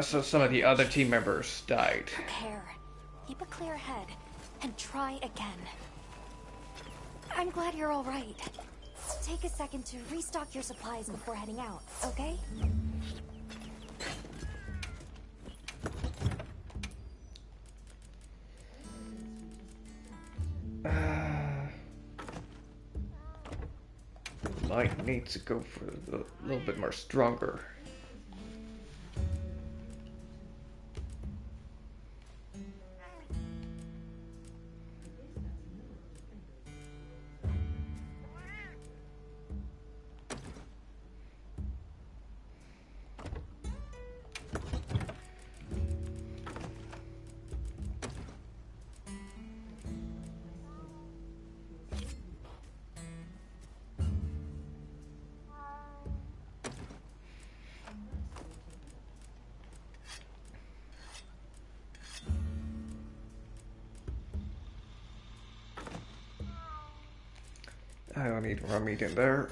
So some of the other team members died. Prepare. Keep a clear head. And try again. I'm glad you're alright. Take a second to restock your supplies before heading out, okay? Might need to go for a little bit more stronger. I don't need raw meat in there.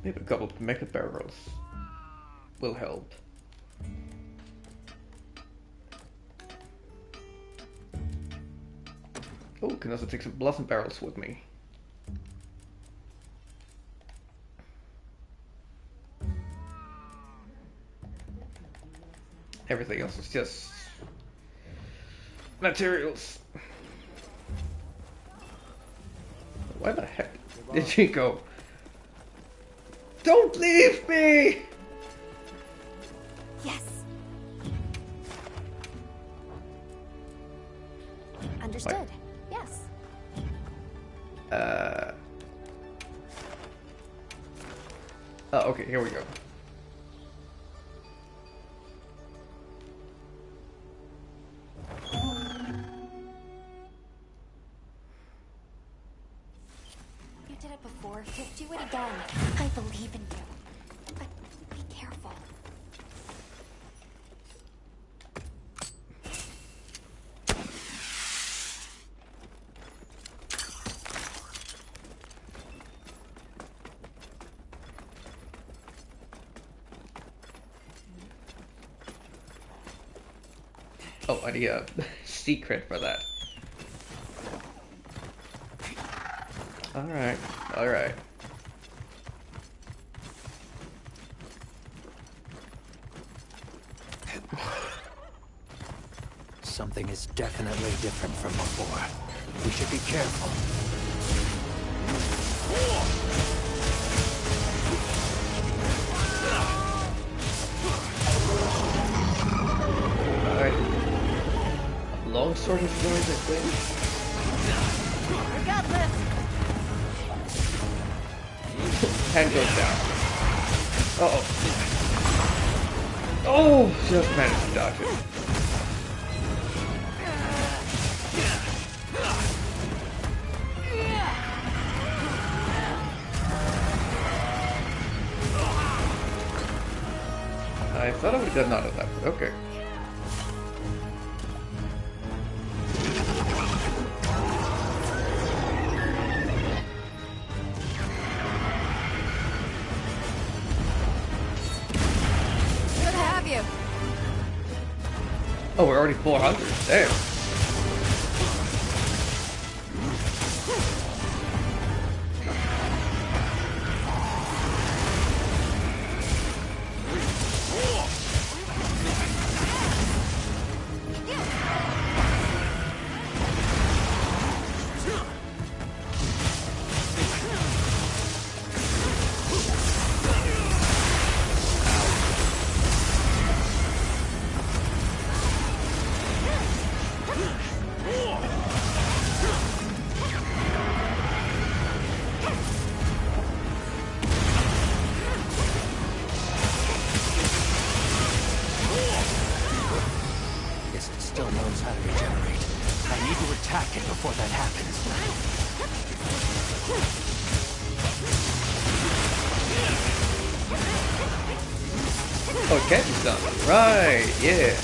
Maybe a couple of mega barrels will help. Oh, can also take some blossom barrels with me. Everything else is just materials. Where the heck did she go? Don't leave me! Yes. Understood. What? Yes. Oh, okay, here we go. You did it before. Just do it again. I believe in you. But be careful. Oh, I need a secret for that. Alright, alright. Something is definitely different from before. We should be careful. Alright. Long sword is going to think. We got this. Hand goes down. Uh-oh. Oh, just managed to dodge it. I thought I would have gotten out of that, but okay. Good to have you. Oh, we're already 400. Damn. fist still knows how to regenerate. I need to attack it before that happens. Oh, it can't be done. Right, yeah.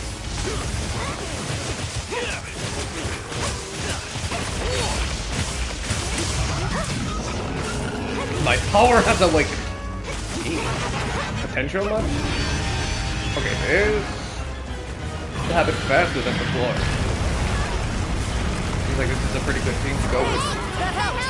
My power has awakened. Potential much? Okay, this happens faster than before. Seems like this is a pretty good team to go with. That helps!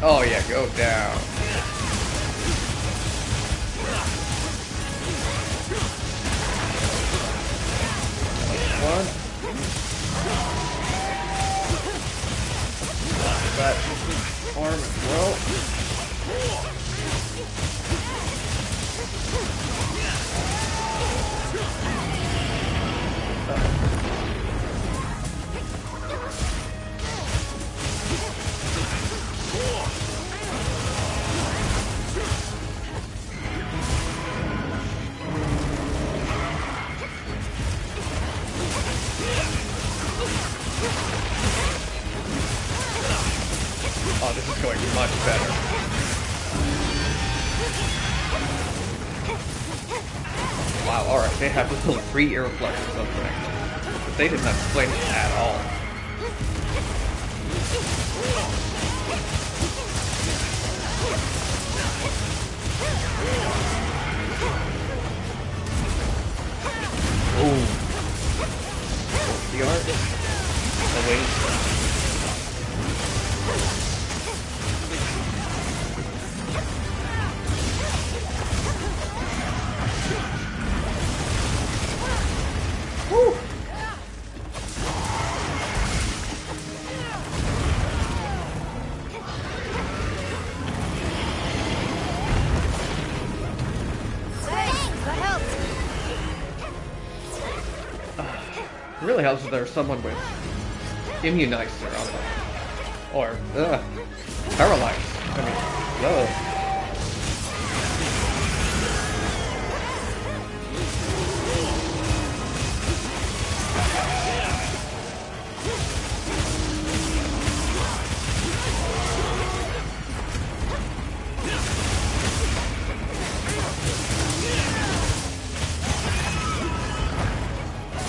Oh yeah, go down. One. That arm as well. Oh, this is going much better. Wow, alright, they have little 3 air reflexes on thing. But they did not explain it at all. Boom. The art. The wings. Woo! It really helps if there's someone with immunizer on them. Or, paralyzed. I mean,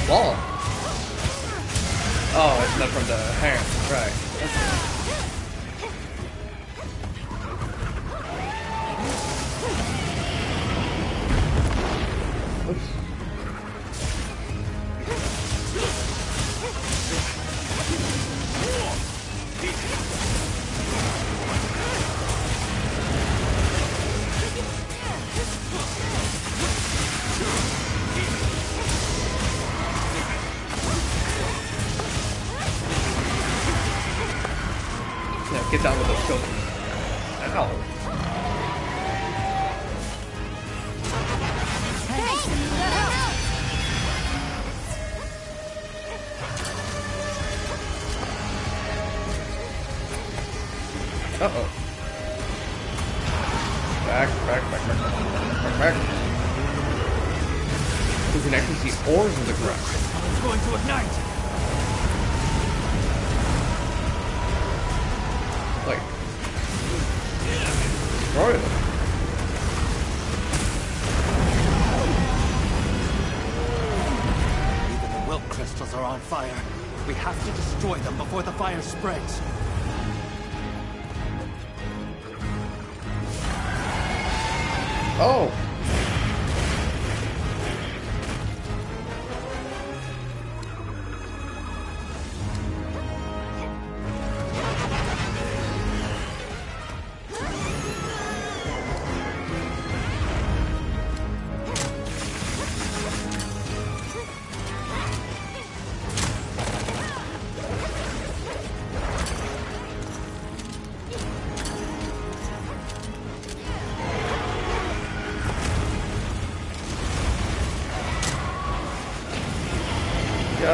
Wall. Oh, it's not from the hand, right. Oops. Now get down with those children. Ow. Uh-oh. Back. We can actually see ores in the ground. It's going to ignite! Like, destroy them. Even the wilt crystals are on fire. We have to destroy them before the fire spreads. Oh!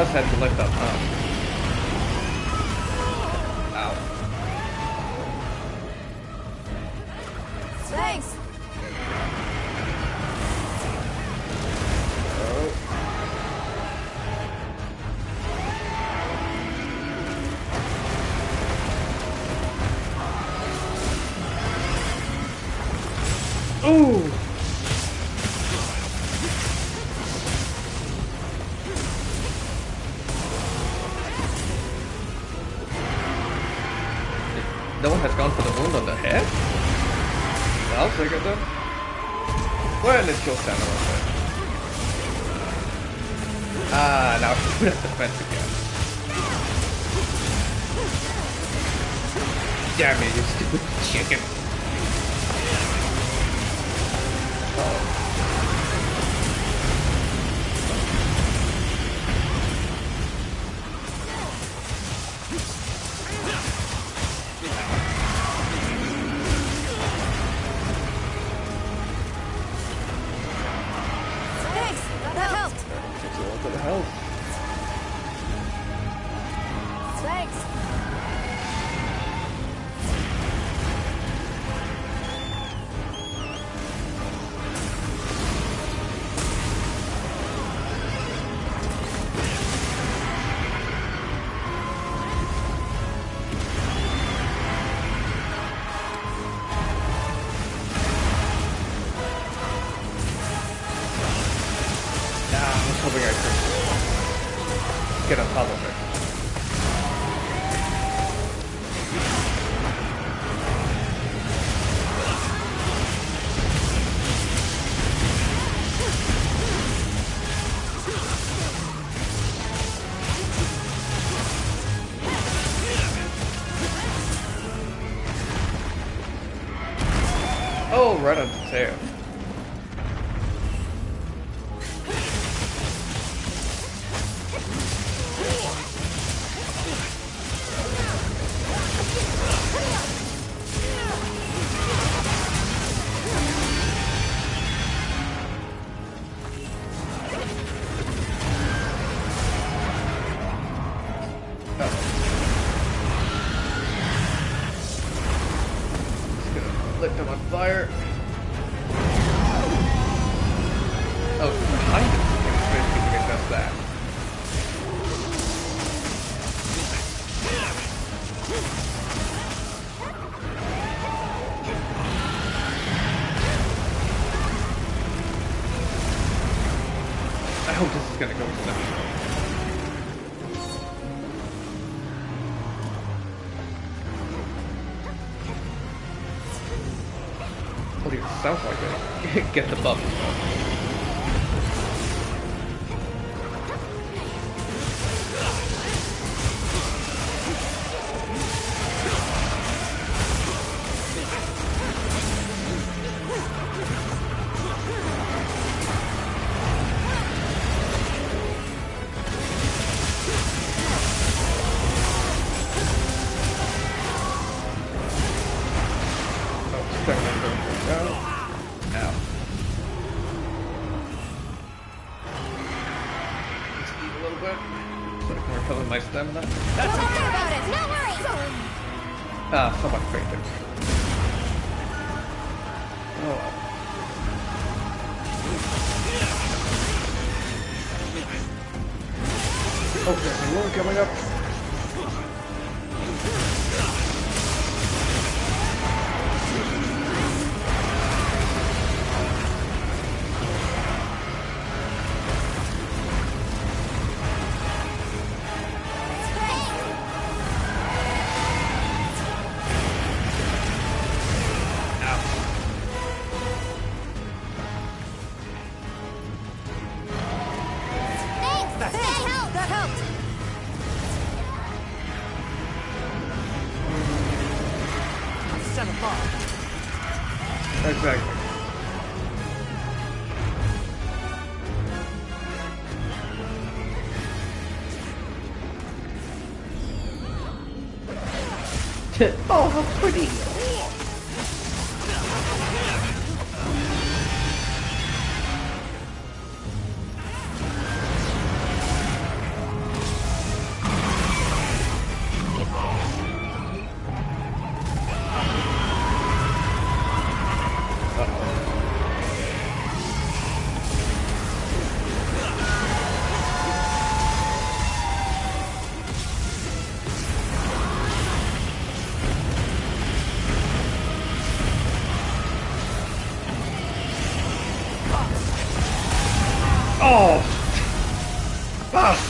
just had to lift up, huh? Ow. Thanks. Ooh! No one has gone for the wound on the head? I'll take it then. Well, it kills down a little bit. Ah, now it's put up defense again. Damn it, you stupid chicken. Thanks. That helped. Takes a little bit of health. Thanks. Ah, I was hoping I could get on top of it. Oh, right on the tail. Lit them on fire. Oh, behind it. It's basically just that. I hope this is gonna go exceptional. What do you sound like it? Get the bubbles. My stamina. Don't worry about it. No worries. Ah, someone fainted. Oh. Okay, balloon coming up. That helped. Set a bomb. Exactly. Oh, how pretty!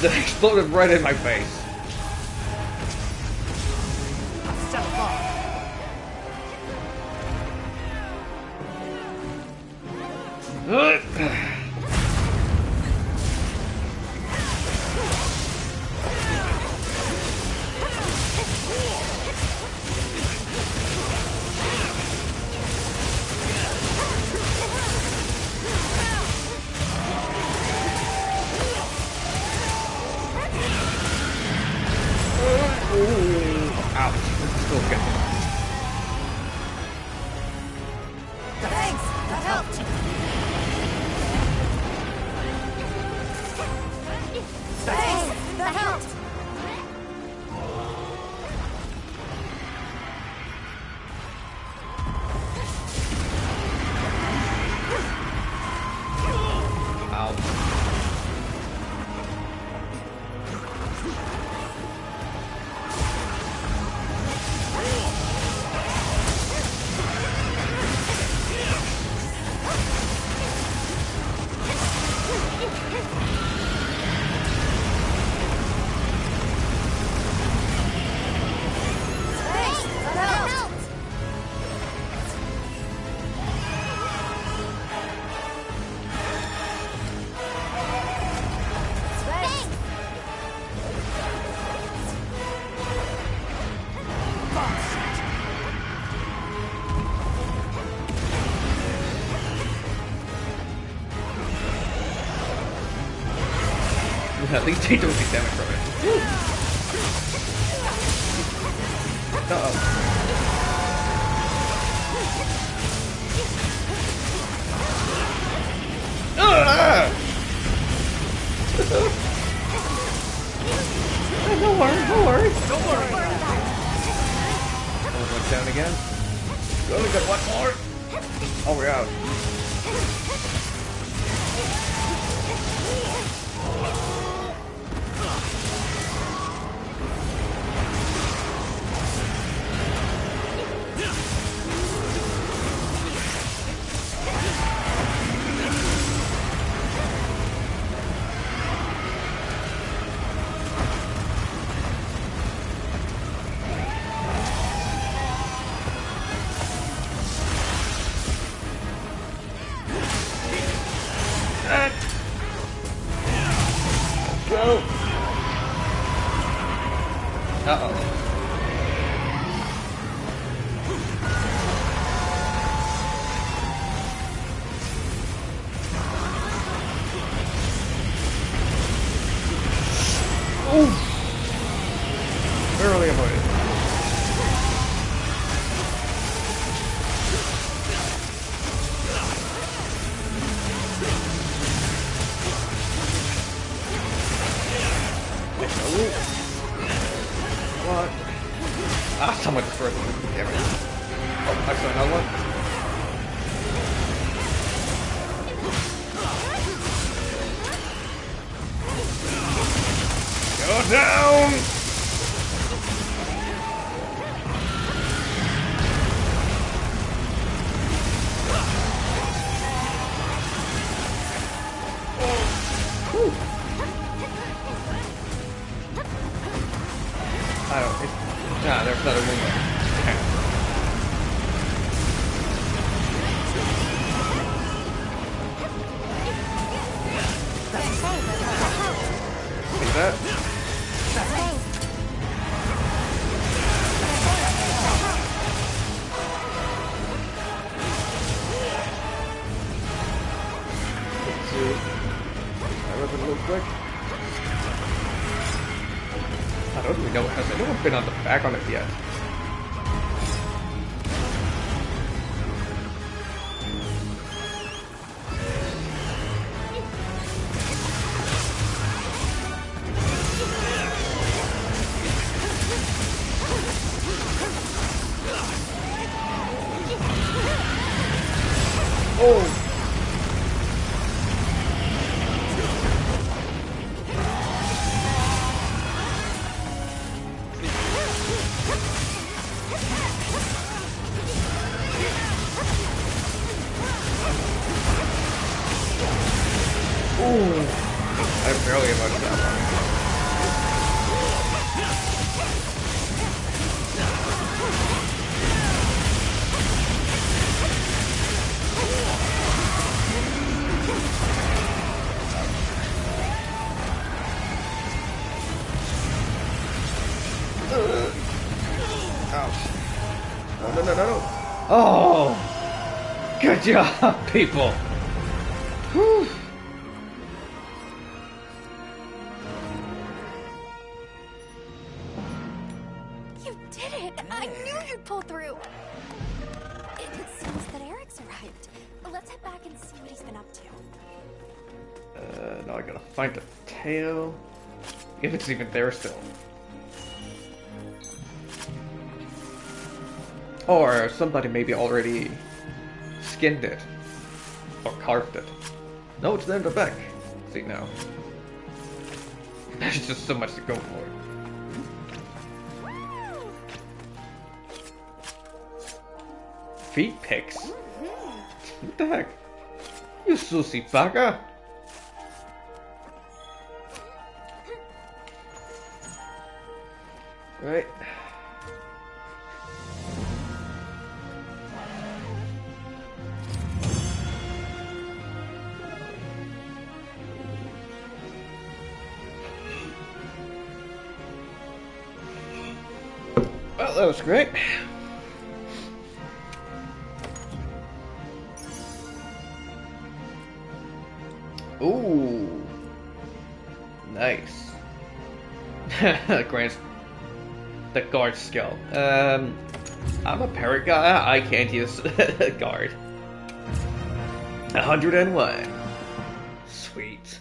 That exploded right in my face. Ouch. This is still good. Thanks, that helped. Thanks, that helped. At least they don't take damage from it. Uh-oh. Don't worry, don't worry. Don't worry. Oh, went down again. We only got one more. Oh, we're out. Go! Uh-oh. Ooh! Barely avoided. What? Ah, someone destroyed the damn it. Oh, actually, another one. Go down! Whew. I don't. There's another window. See that? Let's see. I rip it real quick. I don't even know. Has anyone been on the back on it yet? Oh! No, no, no, no, no. Oh! Good job, people! Whew. You did it! I knew you'd pull through! It seems that Eric's arrived. Let's head back and see what he's been up to. Now I gotta find the tail. If it's even there still. Or somebody maybe already skinned it. Or carved it. No, it's there in the back. See now. There's just so much to go for. Feet pics? What the heck? You sushi bugger! Right. Well, that was great. Ooh. Nice. Grants the guard skill. I'm a parrot guy. I can't use guard. 101. Sweet.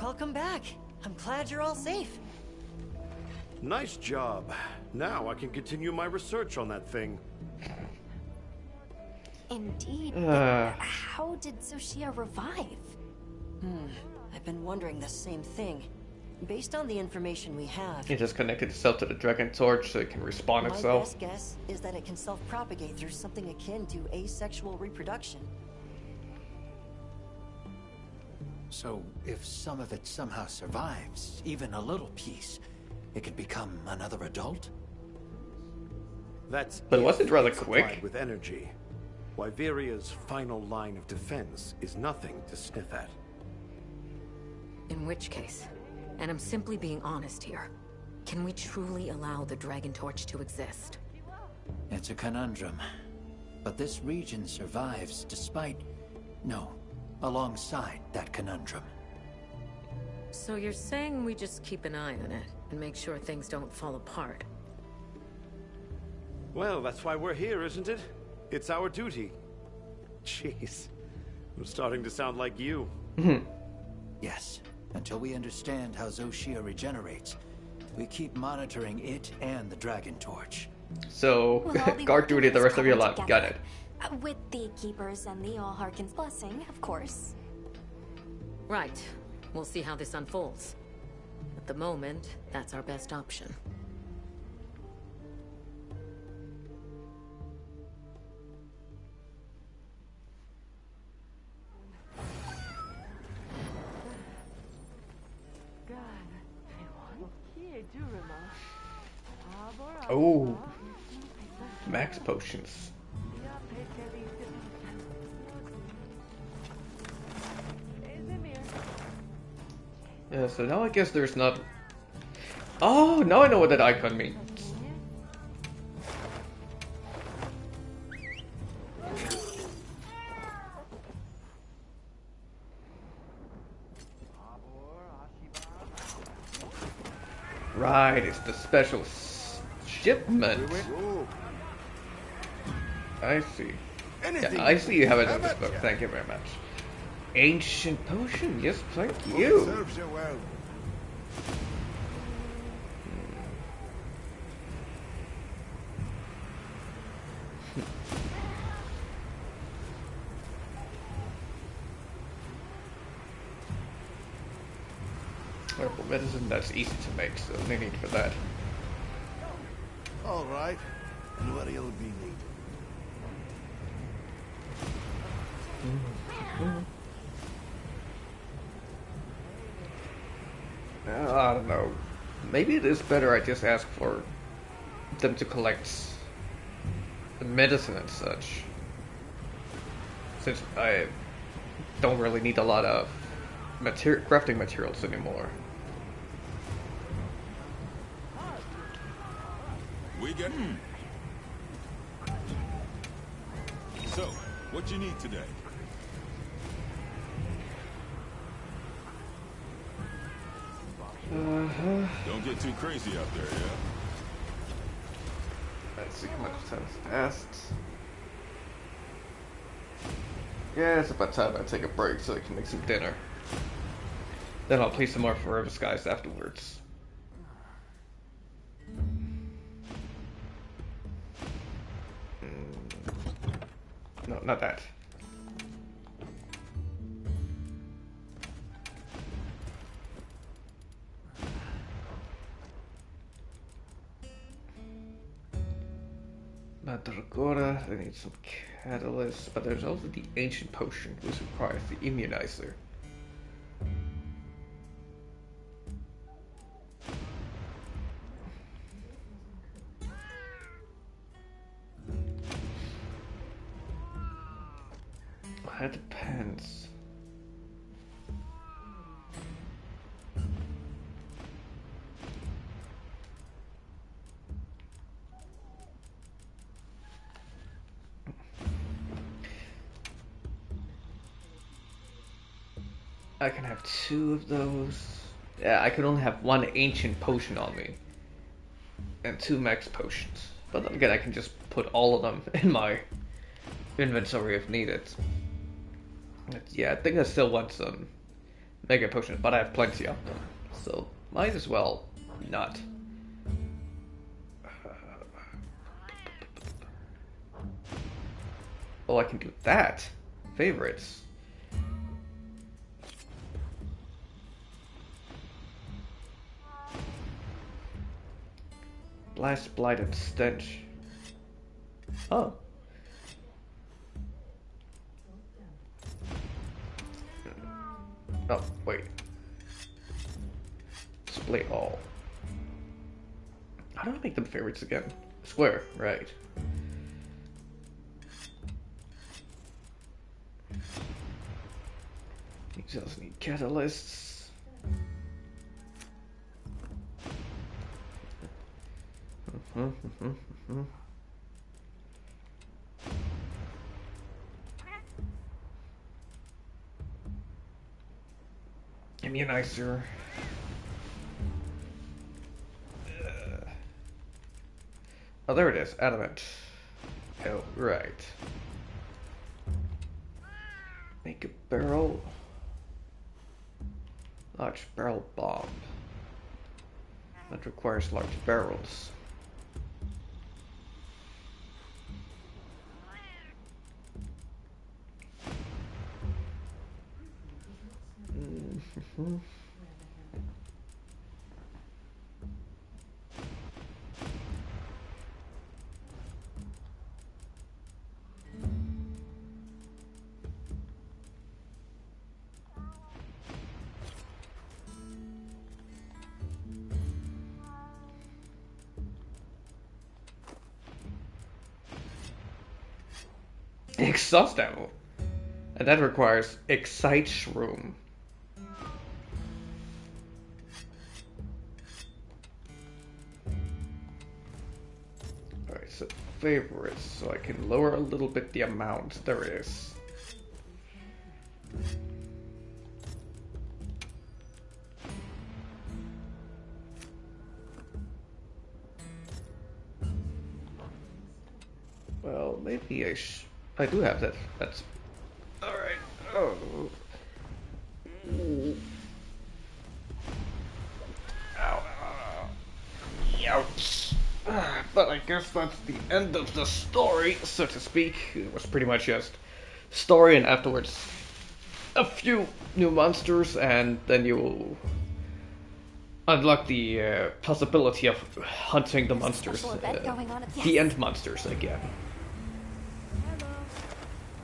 Welcome back. I'm glad you're all safe. Nice job. Now I can continue my research on that thing. Indeed. But how did Soshia revive? I've been wondering the same thing. Based on the information we have, It just connected itself to the dragon torch so it can respawn my itself. best guess is that it can self-propagate through something akin to asexual reproduction. So, if some of it somehow survives, even a little piece, it can become another adult? That's But wasn't it rather supplied quick? with energy. Wyveria's final line of defense is nothing to sniff at. In which case, and I'm simply being honest here, can we truly allow the Dragon Torch to exist? It's a conundrum. But this region survives despite... no, alongside that conundrum. So you're saying we just keep an eye on it and make sure things don't fall apart? Well, that's why we're here, isn't it? It's our duty. Jeez. I'm starting to sound like you. Yes, until we understand how Zoshia regenerates, we keep monitoring it and the Dragon Torch. So, We'll all be guard working duty the this rest of your problem life. Got it. together. With the Keepers and the All-Harkin's blessing, of course. Right. We'll see how this unfolds. At the moment, that's our best option. Oh, max potions. Yeah, so now I guess there's not... Oh, now I know what that icon means. Right, it's the special shipment. I see. Yeah, I see you have it in this book. Thank you very much. Ancient potion, yes, thank you. Serves you well. Herbal medicine, that's easy to make, so no need for that. All right. And where you'll be needed. I don't know. Maybe it is better I just ask for them to collect the medicine and such. Since I don't really need a lot of crafting materials anymore. We get. So, what you need today? Don't get too crazy out there, yeah? Let's see how much time's passed. Yeah, it's about time I take a break so I can make some dinner. Then I'll play some more Forever Skies afterwards. No, not that. Mandragora, I need some catalyst, but there's also the ancient potion, which requires the immunizer. That depends. I can have 2 of those. Yeah, I could only have 1 ancient potion on me. And 2 max potions. But then again, I can just put all of them in my inventory if needed. But yeah, I think I still want some mega potions, but I have plenty of them. So, might as well not. Oh, I can do that. Favorites. Blast, Blight, and Stench. Oh. Oh, wait. Display all. How do I make them favorites again? Square, right. These also need catalysts. Immunizer. Oh, there it is. Adamant. Oh, right. Make a barrel. Large barrel bomb. That requires large barrels. Exhaust ammo. And that requires Excite Shroom. Alright, so favorites, so I can lower a little bit the amount. There it is. Well, maybe I do have that. That's alright. Oh. Ow. Ouch. But I guess that's the end of the story, so to speak. It was pretty much just story and afterwards a few new monsters, and then you will unlock the possibility of hunting the monsters. The end monsters again.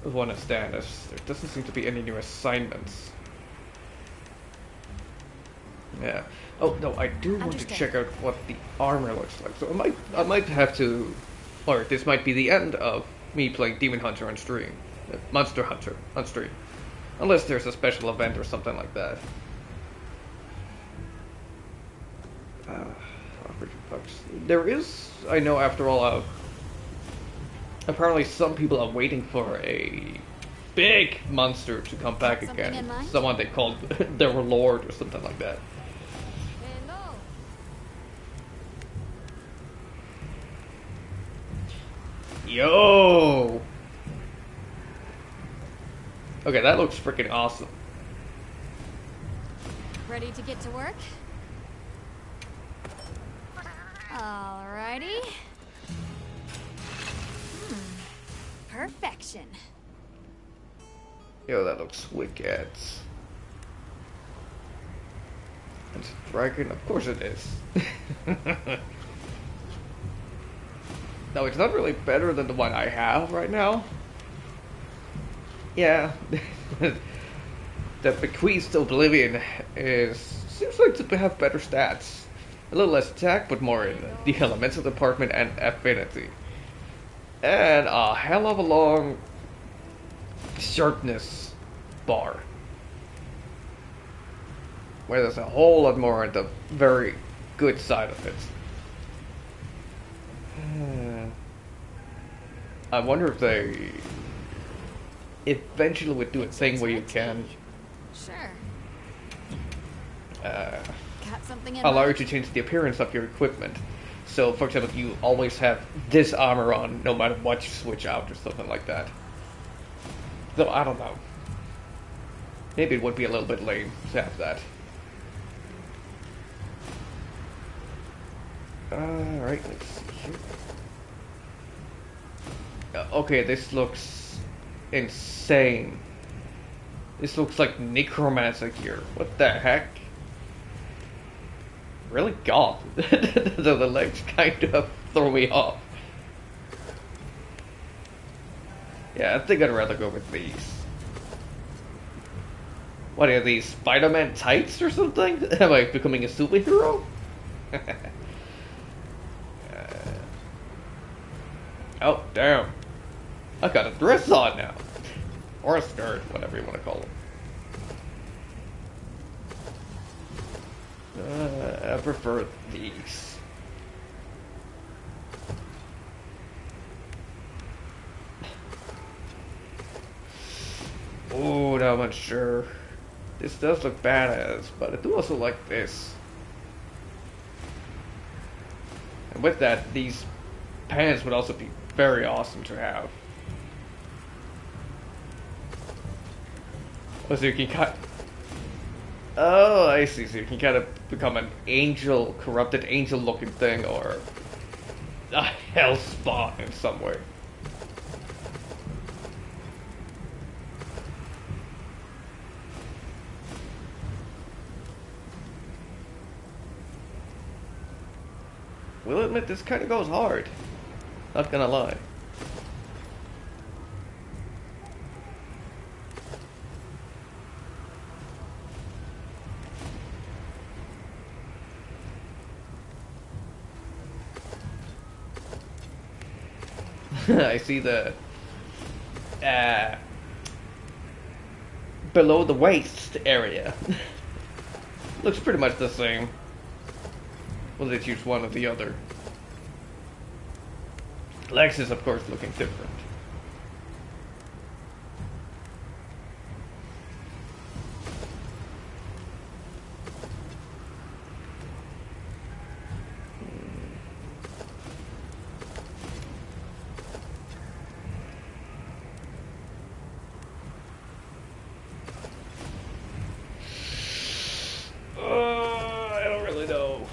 With one stand, as there doesn't seem to be any new assignments. Yeah. Oh no, I do want to check out what the armor looks like. So I might have to, or this might be the end of me playing Demon Hunter on stream, Monster Hunter on stream. Unless there's a special event or something like that. There is, I know after all, apparently some people are waiting for a big monster to come back again. Someone they called their lord or something like that. Hello. Yo! Okay, that looks freaking awesome. Ready to get to work? Alrighty. Perfection. Yo, that looks wicked. It's a dragon? Of course it is. No, it's not really better than the one I have right now. Yeah. The Bequeathed Oblivion seems like to have better stats. A little less attack, but more in the elemental department and affinity. And a hell of a long sharpness bar. Where there's a whole lot more on the very good side of it. I wonder if they eventually would do a thing where you can Sure. Got something in allow you mind? to change the appearance of your equipment. So, for example, you always have this armor on no matter what you switch out or something like that. Though, I don't know. Maybe it would be a little bit lame to have that. Alright, let's see here. Okay, this looks insane. This looks like necromancer gear. What the heck? Really goth. The legs kind of throw me off. Yeah, I think I'd rather go with these. What are these, Spider-Man tights or something? Am I becoming a superhero? Oh, damn. I got a dress on now. Or a skirt, whatever you want to call it. I prefer these. Oh, now I'm unsure. This does look badass, but I do also like this. And with that, these pants would also be very awesome to have. Oh, so you can cut. Oh, I see. So you can kind of become an angel, corrupted angel-looking thing, or a hell spot in some way. Will admit this kind of goes hard. Not gonna lie. I see the below the waist area. Looks pretty much the same. Well, they choose one or the other. Lex is, of course, looking different. I don't really know.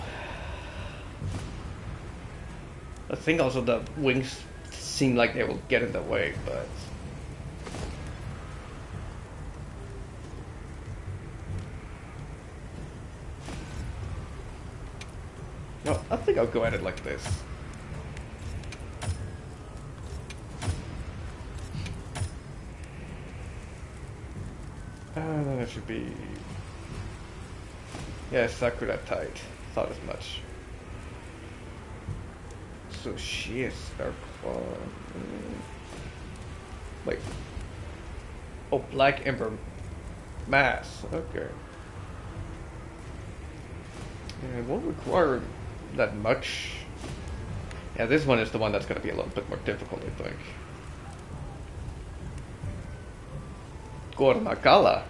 I think also the wings seem like they will get in the way, but... No, I think I'll go at it like this. Then it should be... Yeah, Sakura tight. Thought as much. So she is Star Claw. Wait. Oh, Black Ember mass. Okay. And it won't require that much. Yeah, this one is the one that's going to be a little bit more difficult, I think. Gormakala.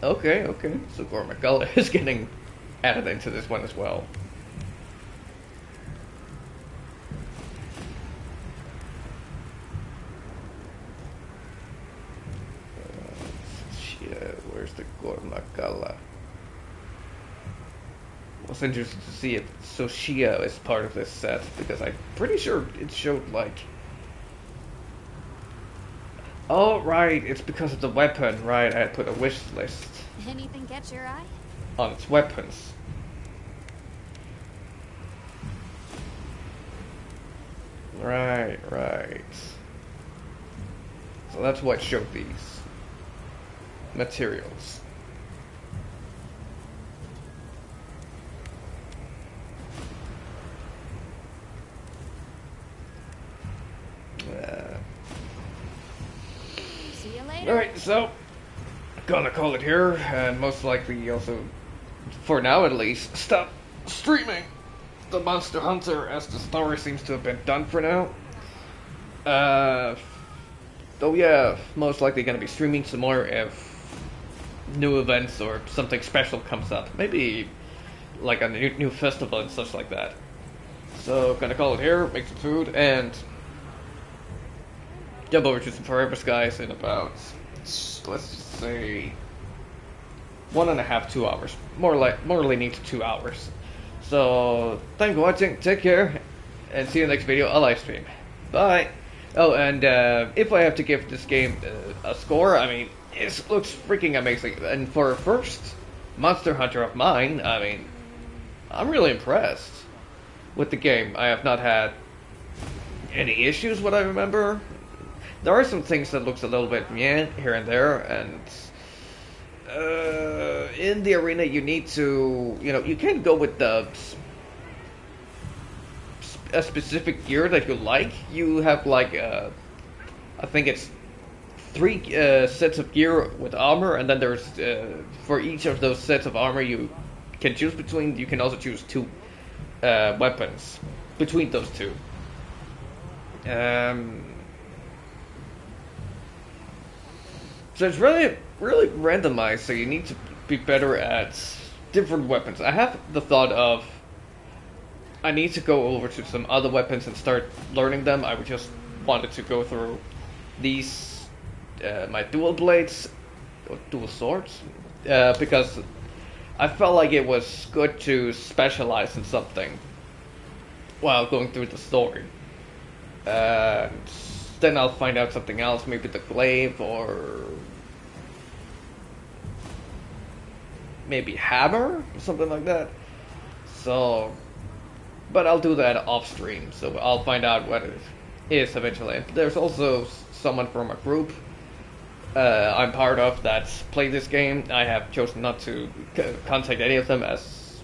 Okay, okay. So Gormakala is getting added into this one as well. Where's the Gormakala? I was interested to see if Soshia is part of this set, because I'm pretty sure it showed like... Oh, right, it's because of the weapon, right? I had put a wish list Anything catch your eye? on its weapons. Right, right. So that's what showed these materials. See you later. Alright, so gonna call it here, and most likely also, for now at least, stop streaming the Monster Hunter, as the story seems to have been done for now. Though yeah, most likely gonna be streaming some more if new events or something special comes up. Maybe like a new festival and such like that. So gonna call it here, make some food, and jump over to some Forever Skies in about, let's just say, 1.5, 2 hours. More leaning to 2 hours. So, thanks for watching, take care, and see you in the next video, a live stream. Bye! Oh, and if I have to give this game a score, I mean, it looks freaking amazing. And for a first Monster Hunter of mine, I mean, I'm really impressed with the game. I have not had any issues, what I remember. There are some things that looks a little bit meh here and there, and in the arena you need to, you can't go with a specific gear that you like. You have like, I think it's 3 sets of gear with armor, and then there's, for each of those sets of armor you can choose between, you can also choose 2 weapons between those 2. So it's really randomized, so you need to be better at different weapons. I have the thought of, I need to go over to some other weapons and start learning them. I just wanted to go through these, my dual blades, or dual swords, because I felt like it was good to specialize in something while going through the story. Then I'll find out something else, maybe the glaive, or maybe hammer, or something like that. So, but I'll do that off stream, so I'll find out what it is eventually. There's also someone from a group I'm part of that's played this game. I have chosen not to contact any of them, as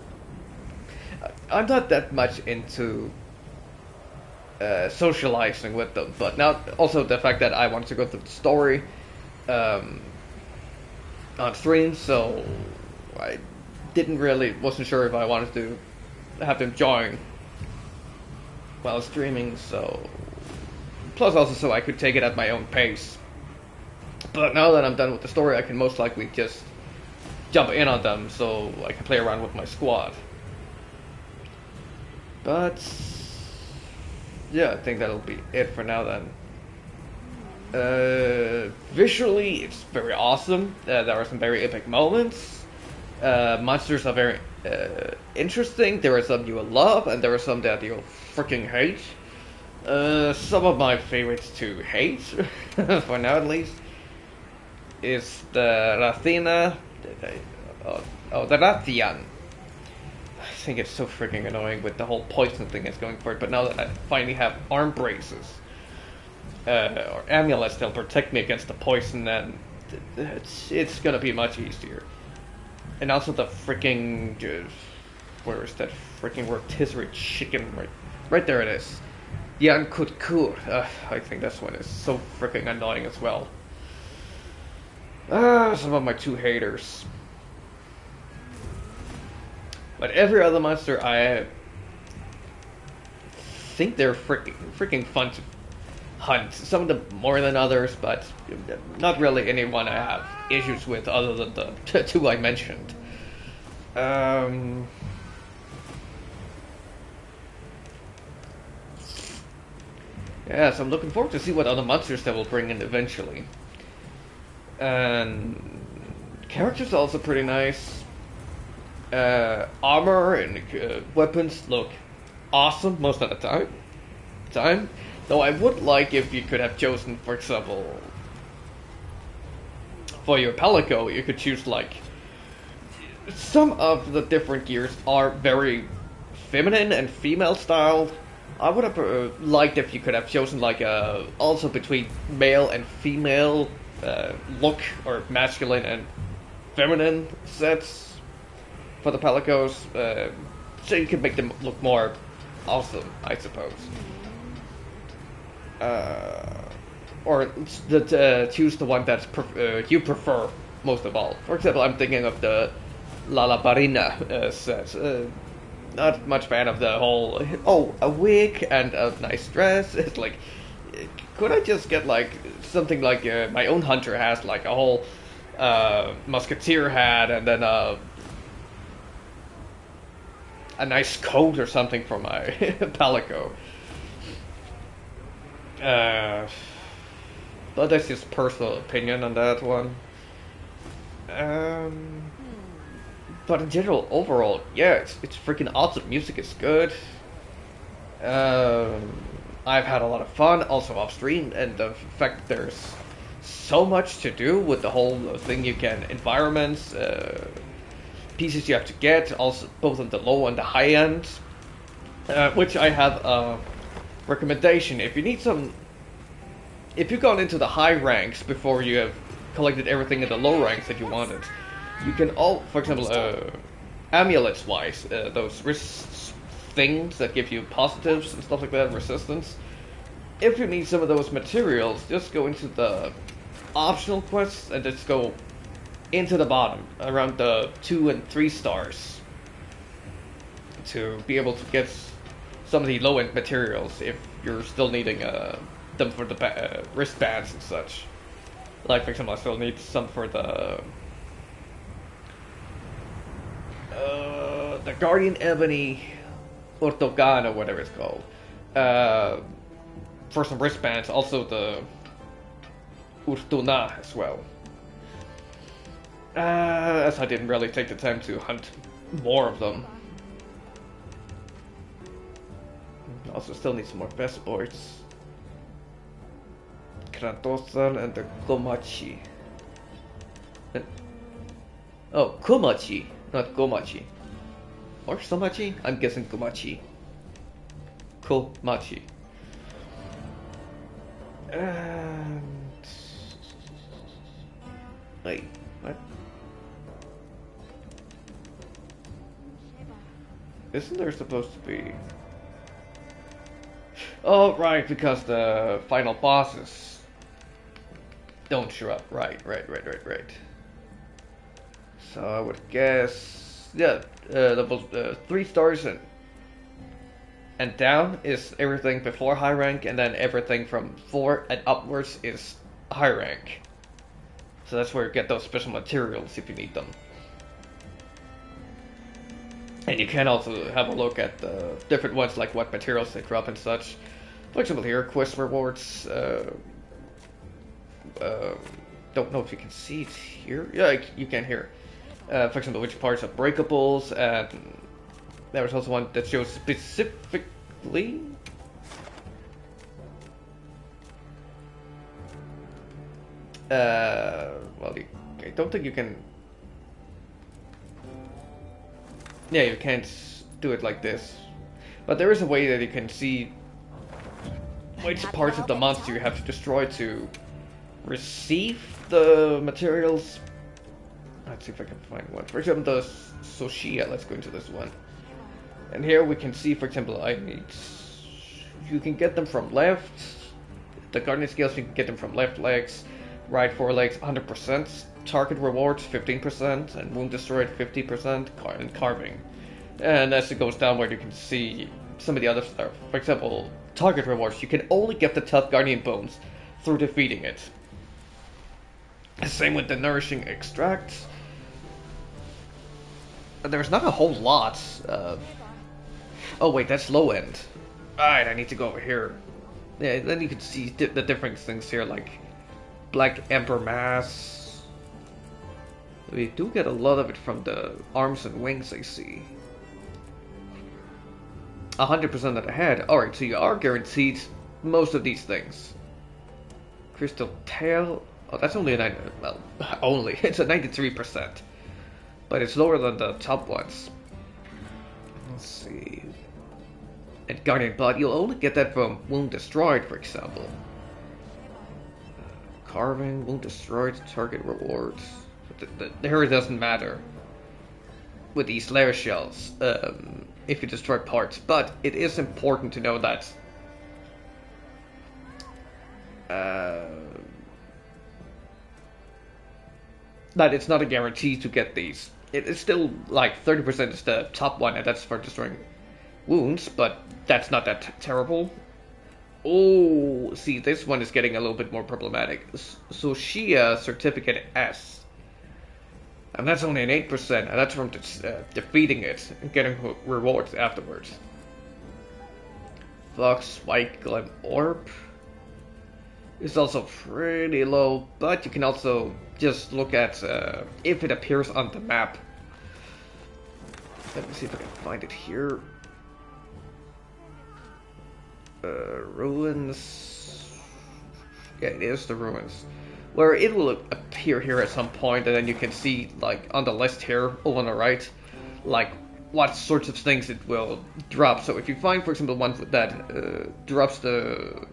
I'm not that much into socializing with them, but now also the fact that I wanted to go through the story on stream, so I wasn't sure if I wanted to have them join while streaming, so plus also so I could take it at my own pace. But now that I'm done with the story, I can most likely just jump in on them so I can play around with my squad. But yeah, I think that'll be it for now then. Visually, it's very awesome. There are some very epic moments. Monsters are very interesting. There are some you will love, and there are some that you'll freaking hate. Some of my favorites to hate, for now at least, is the Rathina. The Rathian. I think it's so freaking annoying with the whole poison thing that's going for it, but now that I finally have arm braces, or amulets that'll protect me against the poison, and it's gonna be much easier. And also the freaking, where is that freaking rotisserie chicken? Right there it is. Yankutkur. I think this one is so freaking annoying as well. Some of my two haters. But every other monster, I think they're freaking fun to hunt. Some of them more than others, but not really anyone I have issues with other than the two I mentioned. Yeah, so I'm looking forward to see what other monsters they will bring in eventually. And characters are also pretty nice. Armor and weapons look awesome most of the time. Though I would like if you could have chosen, for example, for your Palico, you could choose like some of the different gears are very feminine and female styled. I would have liked if you could have chosen like also between male and female look, or masculine and feminine sets for the Palicos, so you can make them look more awesome, I suppose. Or choose the one that you prefer most of all. For example, I'm thinking of the La Barina set. Not much fan of the whole, a wig and a nice dress. It's like, could I just get like something like my own hunter has, like a whole musketeer hat and then a nice coat or something for my Palico. But that's just personal opinion on that one. But in general, overall, yeah, it's freaking awesome. Music is good. I've had a lot of fun, also off stream, and the fact that there's so much to do with the whole thing. You can environments, pieces you have to get, also both on the low and the high end. Which I have a recommendation. If you need if you've gone into the high ranks before you have collected everything in the low ranks that you wanted, you can for example, amulets wise, those wrist things that give you positives and stuff like that, resistance. If you need some of those materials, just go into the optional quests and just go into the bottom, around the 2 and 3 stars, to be able to get some of the low-end materials if you're still needing them for the wristbands and such. Like, for example, I still need some for the Guardian Ebony Ortogan, or whatever it's called. For some wristbands, also the Urtuna as well. As I didn't really take the time to hunt more of them. Also still need some more passports. Kratosan and the Komachi. Oh, Komachi, not Gomachi. Or Somachi? I'm guessing Komachi. Komachi. And... wait, what? Isn't there supposed to be... oh, right, because the final bosses don't show up. Right. So I would guess... yeah, level 3 stars and down is everything before high rank, and then everything from 4 and upwards is high rank. So that's where you get those special materials if you need them. And you can also have a look at the different ones, like what materials they drop and such. For example, here, quest rewards. Don't know if you can see it here. Yeah, you can here. For example, which parts are breakables, and there was also one that shows specifically. Well, I don't think you can. Yeah, you can't do it like this. But there is a way that you can see which parts of the monster you have to destroy to receive the materials. Let's see if I can find one. For example, the Soshia. Let's go into this one. And here we can see, for example, you can get them from left. The Guardian Scales, you can get them from left legs, right forelegs, 100%. target rewards 15%, and wound destroyed 50%, and carving. And as it goes downward, you can see some of the other stuff. For example, target rewards, you can only get the tough guardian bones through defeating it. Same with the nourishing extracts. There's not a whole lot of... Oh wait, that's low end. Alright, I need to go over here. Yeah, then you can see the different things here, like Black Emperor Mass. We do get a lot of it from the arms and wings, I see. 100% of the head. Alright, so you are guaranteed most of these things. Crystal Tail. Oh, that's only a 9... Well, only. It's a 93%. But it's lower than the top ones. Let's see. And Guardian Blood, you'll only get that from Wound Destroyed, for example. Carving, Wound Destroyed, target rewards. Here it doesn't matter with these layer shells if you destroy parts, but it is important to know that that it's not a guarantee to get these. It's still like 30% is the top one, and that's for destroying wounds, but that's not that terrible. Oh, see, this one is getting a little bit more problematic. So Shia Certificate S. And that's only an 8%, and that's from defeating it and getting rewards afterwards. Fox White Glim Orb is also pretty low, but you can also just look at if it appears on the map. Let me see if I can find it here. Ruins. Yeah, it is the ruins. Where it will appear here at some point, and then you can see, like, on the list here, over on the right, like, what sorts of things it will drop. So if you find, for example, one that drops the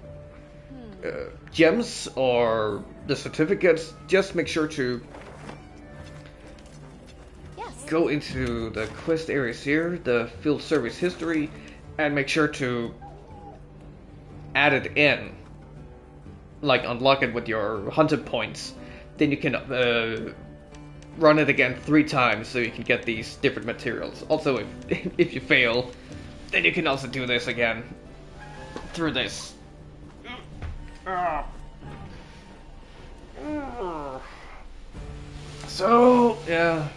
gems or the certificates, just make sure to go into the quest areas here, the field service history, and make sure to add it in. Like, unlock it with your hunted points. Then you can run it again 3 times so you can get these different materials. Also, if you fail, then you can also do this again through this. So, yeah,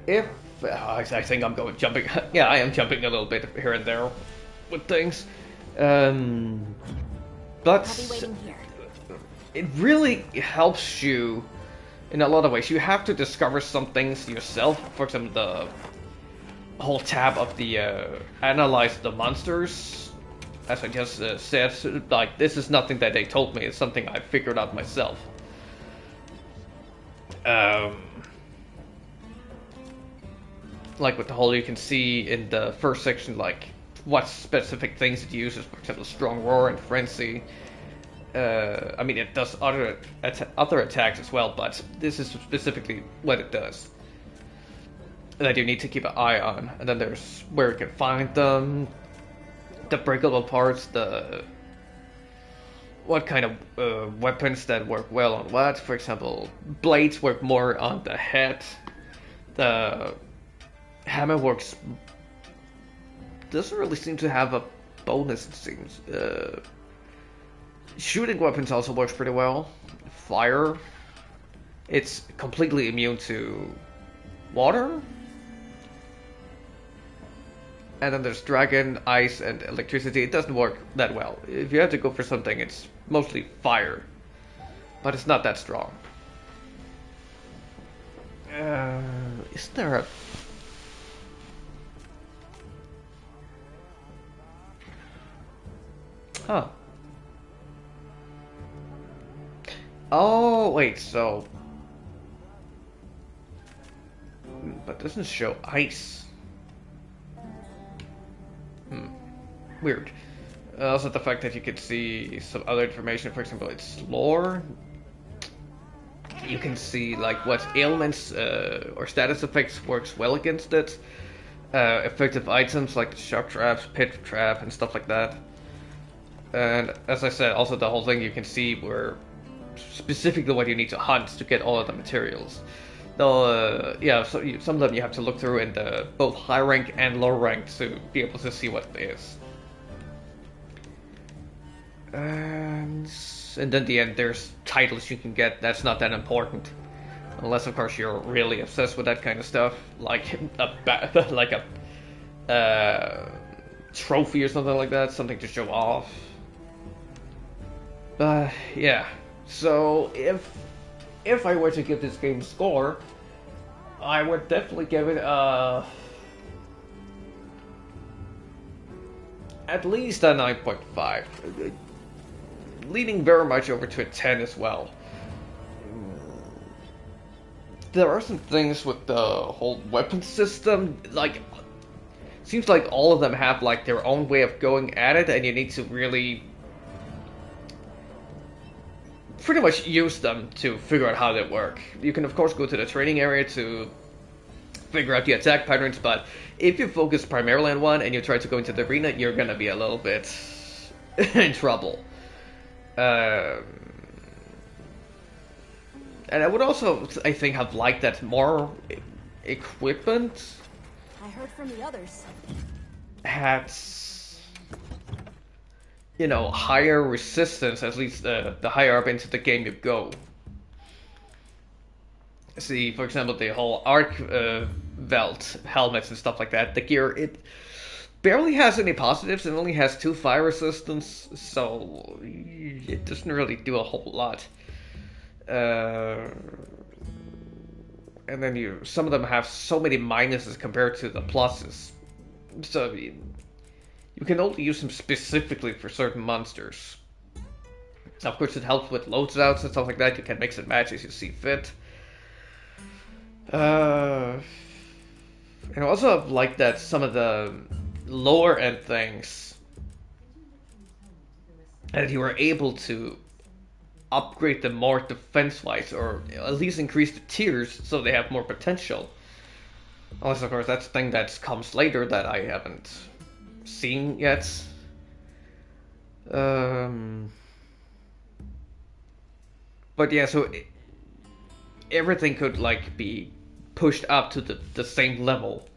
if... I think I'm jumping... Yeah, I am jumping a little bit here and there with things. But it really helps you in a lot of ways. You have to discover some things yourself. For example, the whole tab of the analyze the monsters. As I just said, like, this is nothing that they told me. It's something I figured out myself. Like with the whole, you can see in the first section, like, what specific things it uses, for example, Strong Roar and Frenzy. I mean, it does other attacks as well, but this is specifically what it does. That you need to keep an eye on. And then there's where you can find them, the breakable parts, what kind of weapons that work well on what. For example, blades work more on the head. The hammer works... doesn't really seem to have a bonus, it seems. Shooting weapons also works pretty well. Fire, it's completely immune to water. And then there's dragon, ice, and electricity. It doesn't work that well. If you have to go for something, it's mostly fire. But it's not that strong. Is there a... Huh. Oh, wait, so... But it doesn't show ice. Weird. Also the fact that you can see some other information, for example, its lore. You can see, like, what ailments or status effects works well against it. Effective items like the shock traps, pit trap, and stuff like that. And as I said, also the whole thing, you can see where specifically what you need to hunt to get all of the materials. Though, yeah, so some of them you have to look through in the both high rank and low rank to be able to see what it is. And then the end, there's titles you can get. That's not that important, unless of course you're really obsessed with that kind of stuff, like a trophy or something like that, something to show off. Yeah. So if I were to give this game a score, I would definitely give it at least a 9.5, leaning very much over to a 10 as well. There are some things with the whole weapon system, like, seems like all of them have like their own way of going at it, and you need to really pretty much use them to figure out how they work. You can of course go to the training area to figure out the attack patterns, but if you focus primarily on one and you try to go into the arena, you're gonna be a little bit in trouble. And I would also, I think, have liked that more equipment I heard from the others. had, you know, higher resistance, at least the higher up into the game you go. See, for example, the whole arc belt, helmets and stuff like that, the gear, it barely has any positives, it only has 2 fire resistance, so it doesn't really do a whole lot. And then some of them have so many minuses compared to the pluses. So you can only use them specifically for certain monsters. Of course, it helps with loadouts and stuff like that. You can mix and match as you see fit. And also like that some of the lower end things, and you were able to upgrade them more defense-wise, or at least increase the tiers so they have more potential. Unless, of course, that's a thing that comes later that I haven't seen yet. But yeah, so everything could like be pushed up to the same level.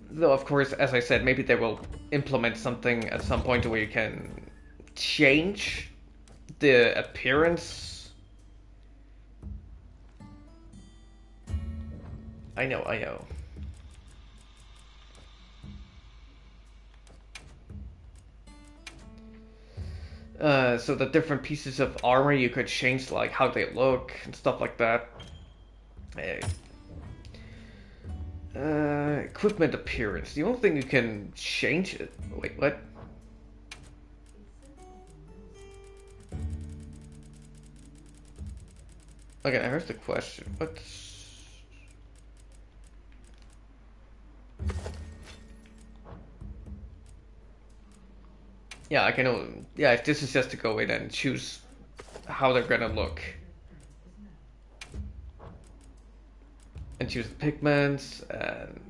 Though, of course, as I said, maybe they will implement something at some point where you can change the appearance. I know. So the different pieces of armor, you could change like how they look and stuff like that. Equipment appearance. The only thing you can change it. Wait, what? Okay, here's the question. What's... Yeah, I can. Yeah, this is just to go in and choose how they're gonna look. And choose the pigments, and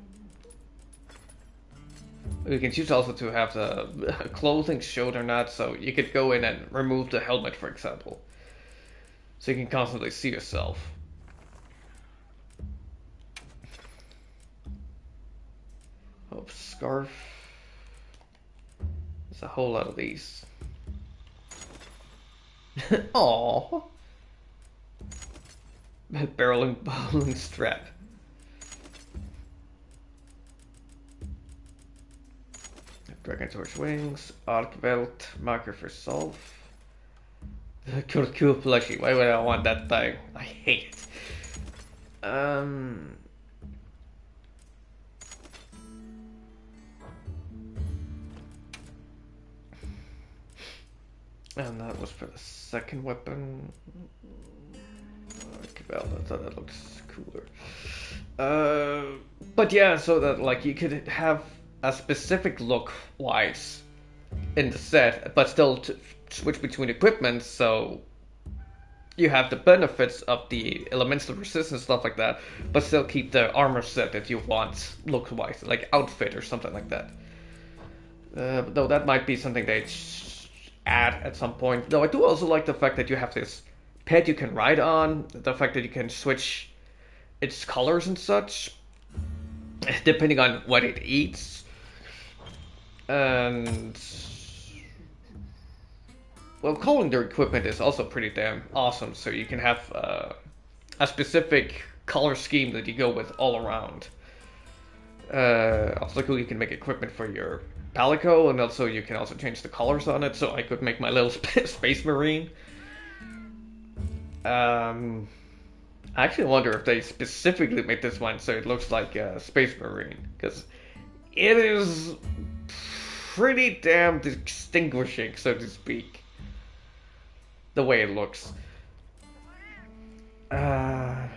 we can choose also to have the clothing showed or not, so you could go in and remove the helmet, for example. So you can constantly see yourself. Oh, scarf. There's a whole lot of these. Aww. Barreling bowling strap. Dragon Torch wings, arc belt, marker for self. Cool plushie. Why would I want that thing? I hate it. And that was for the second weapon. Well, I thought that looks cooler. But yeah, so that like you could have a specific look wise in the set, but still to switch between equipment, so you have the benefits of the elemental resistance stuff like that, but still keep the armor set that you want look wise, like outfit or something like that. Though that might be something they add at some point. Though I do also like the fact that you have this pet you can ride on, the fact that you can switch its colors and such, depending on what it eats. And well, calling their equipment is also pretty damn awesome. So you can have a specific color scheme that you go with all around. Also cool, you can make equipment for your Palico, and also you can also change the colors on it. So I could make my little space marine. I actually wonder if they specifically made this one so it looks like a space marine, because it is pretty damn distinguishing, so to speak, the way it looks. But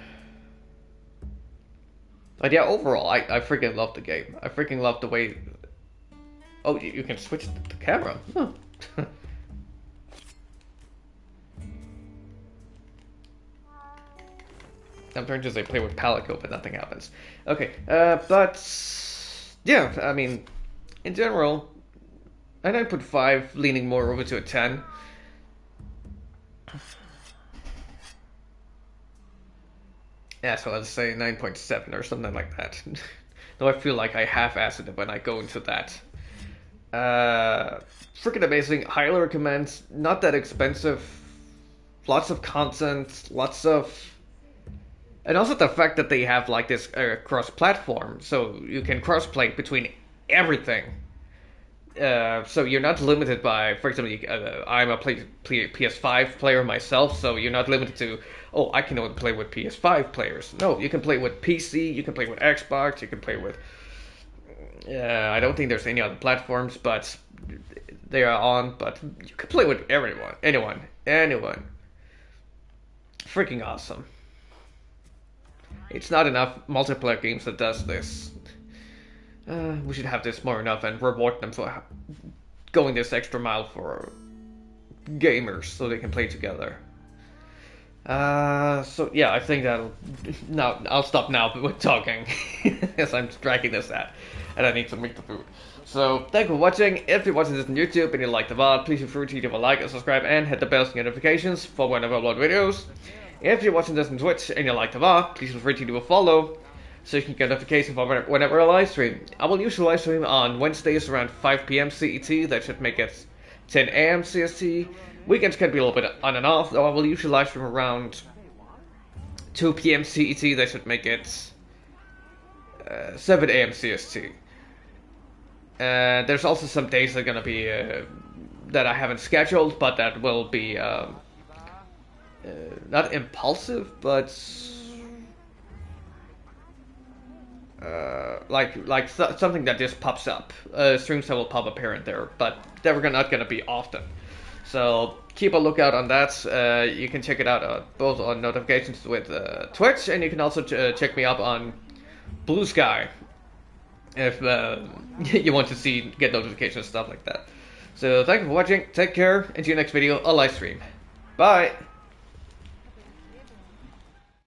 yeah, overall, I freaking love the game. I freaking love the way... Oh, you can switch the camera. Huh. I'm trying to say play with Palico, but nothing happens. Okay, but... Yeah, I mean, in general, a 9.5, leaning more over to a 10. Yeah, so let's say 9.7 or something like that. Though I feel like I half-assed it when I go into that. Freaking amazing, highly recommend, not that expensive, lots of content, lots of... And also the fact that they have like this cross-platform, so you can cross-play between everything. So you're not limited by, for example, I'm a PS5 player myself, so you're not limited to, oh, I can only play with PS5 players. No, you can play with PC, you can play with Xbox, you can play with... I don't think there's any other platforms, but they are on, but you can play with everyone, anyone. Freaking awesome. It's not enough multiplayer games that does this. We should have this more enough and reward them for going this extra mile for gamers so they can play together. So yeah, I think that'll... No, I'll stop now with talking, as I'm dragging this out, and I need to make the food. So, thank you for watching. If you're watching this on YouTube and you like the VOD, please feel free to give a like and subscribe and hit the bell to get notifications for whenever I upload videos. If you're watching this on Twitch and you like the VOD, please feel free to do a follow, so you can get notifications for whenever I live stream. I will usually live stream on Wednesdays around 5 PM CET, that should make it 10 AM CST. Weekends can be a little bit on and off, though I will usually live stream around 2 PM CET, that should make it 7 AM CST. There's also some days that are gonna be that I haven't scheduled, but that will be not impulsive, but something that just pops up. Streams that will pop up here and there, but they're not gonna be often. So keep a lookout on that. You can check it out both on notifications with Twitch, and you can also check me up on Blue Sky if you want to get notifications, stuff like that. So thank you for watching, take care, and see you next video, a live stream. Bye!